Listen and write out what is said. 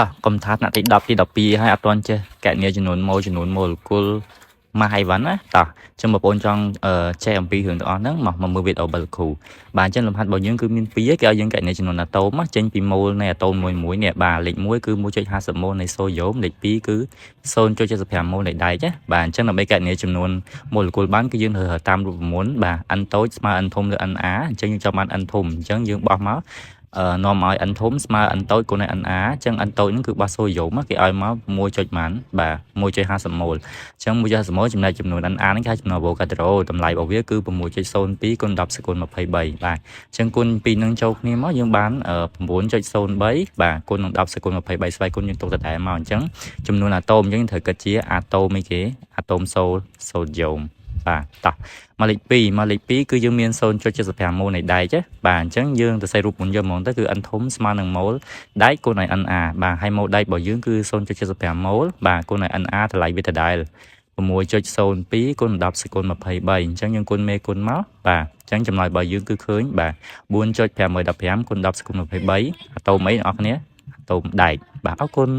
តោះកុំថាថ្នាក់ទី10ទី12ហើយអត់ទាន់ចេះកណនីចំនួនម៉ូលេគុលម៉ាស់អីវ៉ាន់ណាតោះចឹងបងប្អូនចង់ចេះអំពីរឿងទាំងអស់ហ្នឹងមកមើលវីដេអូរបស់លោកគ្រូបាទអញ្ចឹងលំហាត់របស់យើងគឺមាន2ឯងគេឲ្យយើងកណនីចំនួនអាតូមចេញពីម៉ូលនៃអាតូមមួយនេះបាទលេខ1គឺ 1.50 ម៉ូលនៃសូយ៉ូមលេខ2គឺ 0.75 ម៉ូលនៃដែកណាបាទអញ្ចឹងដើម្បីកណនីចំនួនម៉ូលេគុលបានគឺយើងត្រូវតាមរូបមន្តបាទ n តូចស្មើ n ធំលើ n a អញ្ចឹងយើងចាំបាន n ធំអញ្ចឹងយើងបោះមកនាំឲ្យ n ធំស្មើ n តូចគុណនឹង n a អញ្ចឹង n តូចហ្នឹងគឺបោះសូយ៉ូមគេឲ្យមក 1.ម៉ានបាទ 1.50 ម៉ូលអញ្ចឹង 1.50 ម៉ូលចំណែកចំនួន n a ហ្នឹងគេហៅចំនួន Avogadro តម្លៃរបស់វាគឺ 6.02 គុណ10សគុណ23បាទអញ្ចឹងគុណពីរហ្នឹងចូលគ្នាមកយើងបាន 9.03 បាទគុណនឹង10សគុណ23ស្វ័យគុណយើងទុកដដែលមកអញ្ចឹងចំនួនអាតូមយើងត្រូវគិតជាអាតូមអីគេអាតូមសូដ្យូមបាទតោះមកលេខ2គឺយើងមាន 0.75 ម៉ូលនៃដែកបាទអញ្ចឹងយើងទៅសេរូបមន្តយកហ្មងទៅគឺ n ធំស្មើនឹងម៉ូលដែកគុណឲ្យ na បាទហើយម៉ូលដែករបស់យើងគឺ 0.75 ម៉ូលបាទគុណឲ្យ na តម្លៃវាដដែល 6.02 គុណ10សគុណ23អញ្ចឹងយើងគុណមេគុណមកបាទអញ្ចឹងចម្លើយរបស់យើងគឺឃើញបាទ 4.515 គុណ10សគុណ23អាតូមអីអ្នកនរគ្នាអាតូមដែកបាទអរគុណ